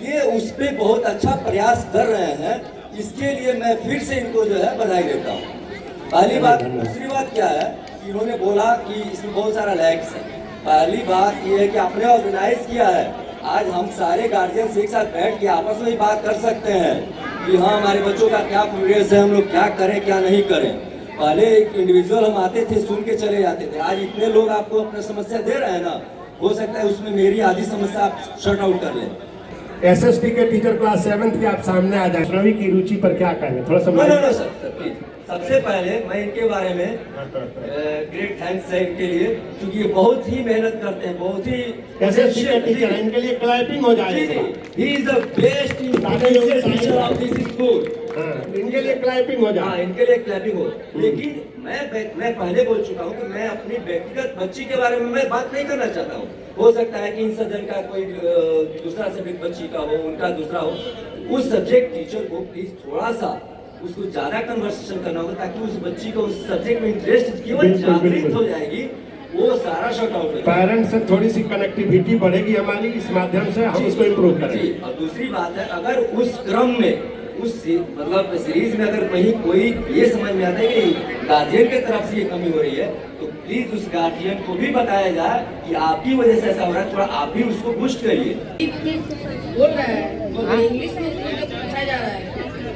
ये उस पर बहुत अच्छा प्रयास कर रहे हैं। इसके लिए मैं फिर से इनको जो है बधाई देता हूँ। पहली बात। दूसरी बात क्या है कि इन्होंने बोला कि इसमें बहुत सारा लैक्स है। पहली बात ये है कि आपने ऑर्गेनाइज किया है। आज हम सारे गार्जियन एक साथ बैठ के आपस में ही बात कर सकते हैं कि हाँ हमारे बच्चों का क्या प्रोग्रेस है, हम लोग क्या करें क्या नहीं करें। पहले एक इंडिविजुअल हम आते थे, सुन के चले जाते थे। आज इतने लोग आपको अपनी समस्या दे रहे हैं ना, हो सकता है उसमें मेरी आधी समस्या आप शॉर्ट आउट कर लें। एसएसटी के टीचर क्लास 7th के आप सामने आ जाए, रवि की रुचि पर क्या कहेंगे, थोड़ा सा। No sir please. सबसे पहले मैं इनके बारे में ग्रेट थैंक्स है इनके लिए, क्योंकि ये बहुत ही मेहनत करते हैं, बहुत ही एसएसटी के टीचर हैं, इनके लिए क्लैपिंग हो जाएगी। He is the best teacher of this school. इनके लिए क्लैपिंग हो जाए। हाँ, इनके लिए क्लैपिंग हो। लेकिन मैं पहले बोल चुका हूँ कि मैं अपनी व्यक्तिगत बच्ची के बारे में मैं बात नहीं करना चाहता हूँ। हो सकता है कि इन सदन का कोई दूसरा सब्जेक्ट बच्ची का हो, उनका दूसरा हो। उस सब्जेक्ट टीचर को प्लीज थोड़ा सा उसको ज्यादा कन्वर्सेशन करना होगा, ताकि उस बच्ची को उस सब्जेक्ट में इंटरेस्ट केवल जागृत हो जाएगी, वो सारा शॉर्ट आउट होगा। पेरेंट्स से थोड़ी सी कनेक्टिविटी बढ़ेगी हमारी, इस माध्यम से हम उसको इम्प्रूव करेंगे। और दूसरी बात है, अगर उस क्रम में उस मतलब सीरीज में अगर कहीं कोई ये समझ में आता है कि गार्जियन की तरफ से ये कमी हो रही है, तो प्लीज उस गार्जियन को भी बताया जाए कि आपकी वजह से ऐसा हो रहा है, थोड़ा आप भी उसको बूस्ट करिए। बोल रहा है तो इंग्लिश में उसको पूछा जा रहा है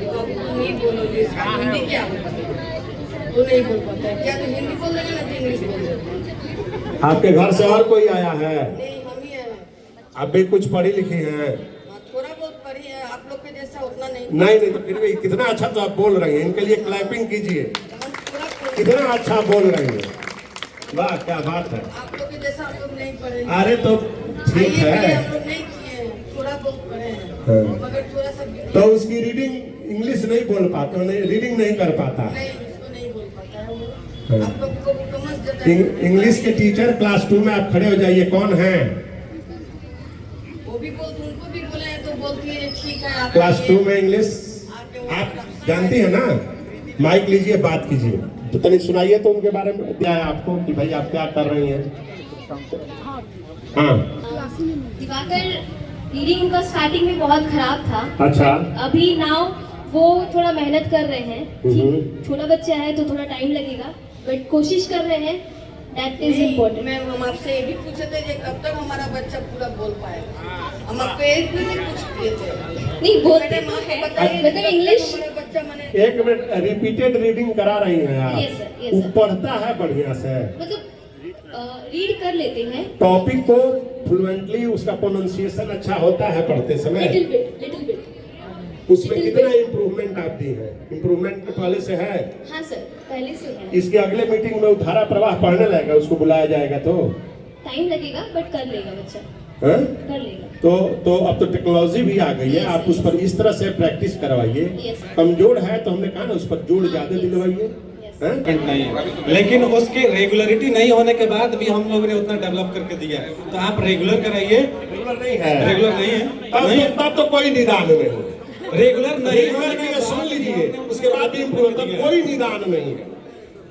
तो नहीं बोलो, हिंदी क्या वो नहीं बोल पाता है, क्या तो हिंदी बोल देगा ना तो इंग्लिश बोल देगा। आपके घर से और कोई आया है? नहीं, हम ही हैं। आप भी कुछ पढ़ी लिखी हैं? थोड़ा बहुत पढ़ी है, आप लोग के जैसा उतना नहीं। नहीं तो फिर भी कितना अच्छा तो आप बोल रही हैं। इनके लिए क्लैपिंग कीजिए, कितना अच्छा बोल रही हैं। वाह क्या बात है। आप लोग के जैसा हम लोग नहीं पढ़े। अरे तो ठीक है, हम लोग नहीं किए, थोड़ा बहुत पढ़े हैं मगर थोड़ा सा। तो उसकी रीडिंग इंग्लिश नहीं बोल पाता, नहीं रीडिंग नहीं कर पाता। नहीं, उसको नहीं बोल पाता है वो। आप लोग को समझ जाता है। इंग्लिश के टीचर क्लास 2 में आप खड़े हो जाइए। कौन है? वो भी बोल, उनको भी बोले तो बोलती है ठीक है। आप क्लास 2 में इंग्लिश आप जानती है ना? माइक लीजिए, बात कीजिए, तो तनिक सुनाइए तो उनके बारे में क्या है आपको कि भाई आप क्या कर रही हैं। हाँ दिवाकर, रीडिंग उनका स्टार्टिंग में बहुत खराब था। अच्छा। अभी नाउ वो थोड़ा मेहनत कर रहे हैं। छोटा बच्चा है तो थोड़ा टाइम लगेगा, बट कोशिश कर रहे हैं। That is important. मैम हम आपसे ये भी पूछे थे कि कब तक हमारा बच्चा पूरा बोल पाएगा। हम आपको एक भी नहीं पूछ दिए थे। नहीं बोलते तो है, मतलब इंग्लिश। बच्चा मैंने 1 मिनट, रिपीटेड रीडिंग करा रही हैं आप? Yes, sir, yes, वो sir. पढ़ता है बढ़िया से, मतलब रीड कर लेते हैं टॉपिक को फ्लुएंटली, उसका प्रोनाउंसिएशन अच्छा होता है पढ़ते समय। Little bit. उसमें कितना इम्प्रूवमेंट आप दी है? इम्प्रूवमेंट पहले से है? हाँ सर, पहले से है। इसके अगले मीटिंग में धारा प्रवाह पढ़ने लगेगा, उसको बुलाया जाएगा तो टाइम लगेगा बट कर लेगा बच्चा। है? कर लेगा। तो अब तो टेक्नोलॉजी भी आ गई है। Yes, आप उस पर इस तरह से प्रैक्टिस करवाइए। Yes. कमजोर है तो हमने कहा ना उस पर जोर ज्यादा दिलवाइए। नहीं है, लेकिन उसकी रेगुलरिटी नहीं होने के बाद भी हम लोगों ने उतना डेवलप करके दिया है। तो आप रेगुलर कराइए। रेगुलर नहीं है? रेगुलर नहीं है, तब तो कोई निदान नहीं। रेगुलर नहीं रेगुलर नहीं है, सुन लीजिए, उसके बाद भी इम्प्रूव, तब कोई निदान नहीं है।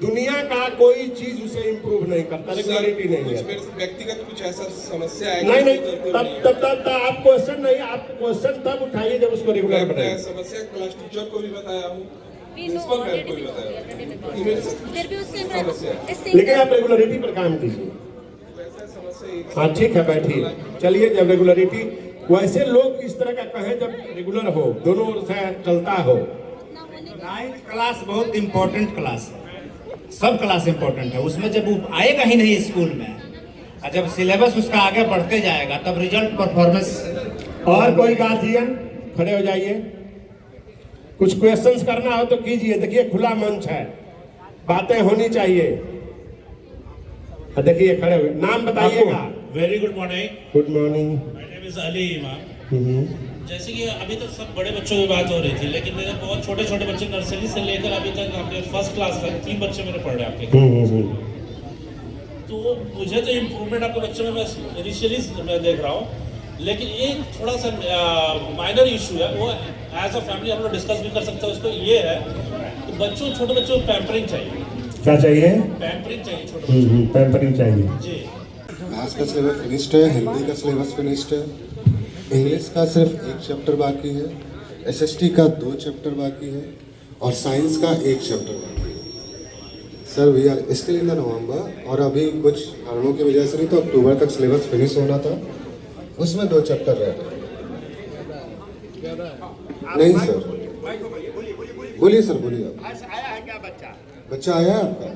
दुनिया का कोई चीज उसे इम्प्रूव नहीं करता, रेगुलरिटी नहीं है। व्यक्तिगत कुछ ऐसा समस्या है? नहीं, तब आप क्वेश्चन नहीं, आप क्वेश्चन तब उठाइए जब उसको रेगुलर बनाइए। समस्या क्लास टीचर को भी बताया हूँ, प्रिंसिपल मैम को भी बताया, फिर भी उसके लेकिन आप रेगुलरिटी पर काम कीजिए। हाँ ठीक है, बैठिए। चलिए, जब रेगुलरिटी, वैसे लोग इस तरह का कहें जब रेगुलर हो, दोनों ओर से चलता हो। 9th क्लास बहुत इम्पोर्टेंट क्लास है, सब क्लास इम्पोर्टेंट है। उसमें जब वो आएगा ही नहीं स्कूल में, और जब सिलेबस उसका आगे बढ़ते जाएगा तब रिजल्ट परफॉर्मेंस। और कोई गार्जियन खड़े हो जाइए, कुछ क्वेश्चंस करना हो तो कीजिए। देखिए खुला मंच है, बातें होनी चाहिए। देखिए खड़े हुए, नाम बताइएगा। Very good morning. Good morning. My name is Ali इमाम। जैसे कि अभी तक सब बड़े बच्चों की बात हो रही थी, लेकिन मेरे बहुत छोटे छोटे बच्चे नर्सरी से लेकर अभी तक आपके फर्स्ट क्लास तक 3 बच्चे मेरे पढ़ रहे हैं आपके। तो मुझे तो इम्प्रूवमेंट आपके बच्चों में मैं इनिशियली मैं देख रहा हूँ, लेकिन एक थोड़ा सा माइनर इशू है, वो एज अ फैमिली हम लोग डिस्कस भी कर सकते हैं। उसको ये है कि बच्चों, छोटे बच्चों को पैम्परिंग चाहिए। क्या चाहिए? पैम्परिंग चाहिए, छोटे बच्चों पैम्परिंग चाहिए जी। मैथ्स का सिलेबस फिनिश्ड है, हिंदी का सिलेबस फिनिश्ड है, इंग्लिश का सिर्फ 1 चैप्टर बाकी है, एसएसटी का 2 चैप्टर बाकी है और साइंस का 1 चैप्टर बाकी है। Sir we are still in the November और अभी कुछ कारणों की वजह से नहीं तो अक्टूबर तक सिलेबस फिनिश होना था, उसमें 2 चैप्टर रह गए। नहीं सर, बोलिए सर, बोलिए आप। आया है क्या बच्चा? बच्चा आया है आपका?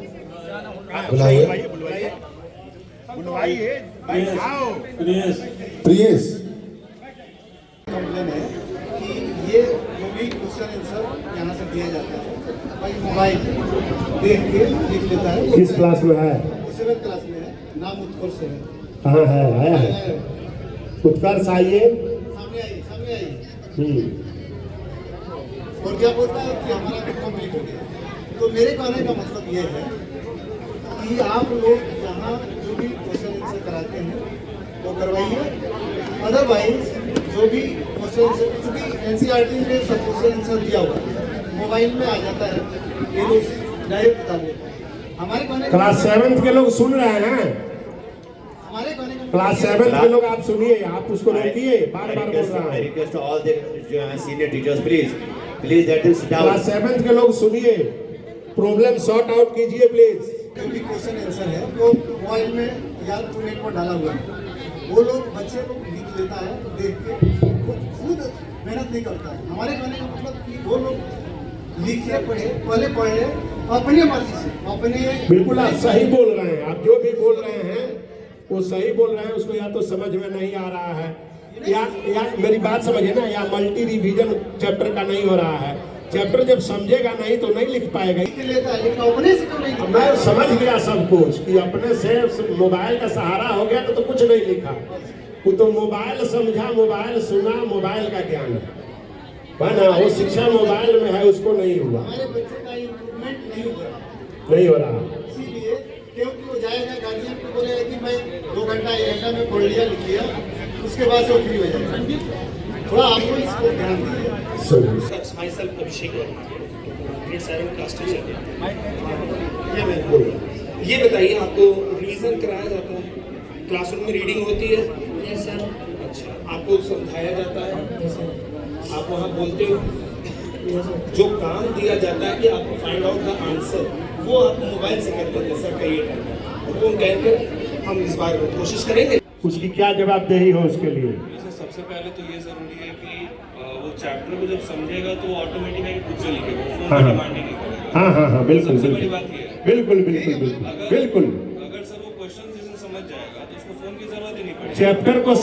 बुलाइए। प्रियेश कंप्लेन है कि ये जो भी क्वेश्चन आंसर यहाँ से दिया जाता है भाई मोबाइल देख के लिख लेता है। किस क्लास में है? 7th क्लास में है, नाम उत्कर्ष है। कहाँ है? आया है? उत्कर्ष आइए। सामने आइए। और क्या बोलता है कि हमारा तो कंप्लीट हो गया। तो मेरे कहने का मतलब ये है कि आप लोग यहाँ जो भी क्वेश्चन आंसर कराते हैं वो करवाइए, अदरवाइज जो भी क्वेश्चन आंसर, क्योंकि एनसीईआरटी में सब क्वेश्चन आंसर दिया हुआ है, मोबाइल में आ जाता है, ये लोग डायरेक्ट बता देते हैं। हमारे कहने क्लास 7th के लोग सुन रहे हैं? हमारे कहने का क्लास 7th के लोग आप सुनिए, आप उसको रोकिए, बार बार बोल रहा है। Request all the senior teachers please let him sit down. Class 7th के लोग सुनिए, प्रॉब्लम सॉर्ट आउट कीजिए प्लीज। जो भी क्वेश्चन आंसर है वो मोबाइल में या तो नेट पर डाला हुआ है, वो लोग बच्चे लोग लिख लेता है देख के, वो खुद मेहनत नहीं करता है। हमारे कहने का मतलब कि वो लोग लिखे पढ़े, पहले पढ़े अपनी मर्जी से, अपने। बिल्कुल आप सही बोल रहे हैं, आप जो भी बोल रहे हैं वो सही बोल रहे हैं, उसको या तो समझ में नहीं आ रहा है या मेरी बात समझिए ना, या मल्टी रिवीजन चैप्टर का नहीं हो रहा है। चैप्टर जब समझेगा नहीं तो नहीं लिख पाएगा। अपने से तो नहीं, मैं समझ गया सब कुछ कि अपने से मोबाइल का सहारा हो गया तो कुछ नहीं लिखा। वो तो मोबाइल समझा, मोबाइल सुना, मोबाइल का ज्ञान है ना, वो शिक्षा मोबाइल में है, उसको नहीं हुआ। हमारे बच्चे का इम्प्रूवमेंट नहीं हो रहा इसीलिए क्योंकि वो जाएगा गार्जियन को बोलेगा कि मैं 2 घंटा 1 घंटा में पढ़ लिया, लिख लिया, उसके बाद से वो फ्री हो जाएगा। थोड़ा आपको इसको ध्यान दीजिए। Myself Abhishek Verma, grade 7 class teacher। ये मैं बोल रहा हूँ। ये बताइए, आपको रिवीजन कराया जाता है, क्लासरूम में रीडिंग होती है? Yes sir. अच्छा, आपको समझाया जाता है? Yes sir. आप वहाँ बोलते हो? जो काम दिया जाता है कि आपको फाइंड आउट द आंसर, वो आप मोबाइल से कर लेते हैं सर, कहिए वो कहकर हम इस बार कोशिश करेंगे। उसकी क्या जवाबदेही हो उसके लिए? सबसे पहले तो ये जरूरी है कि वो चैप्टर को जब समझेगा तो ऑटोमेटिकली खुद से लिखेगा, फोन पे डिमांड नहीं करेगा। हाँ बिल्कुल सबसे बड़ी बिल्कुल बात ये है। बिल्कुल। अगर सर वो क्वेश्चन समझ जाएगा तो उसको फोन की जरूरत ही नहीं पड़ेगी। चैप्टर को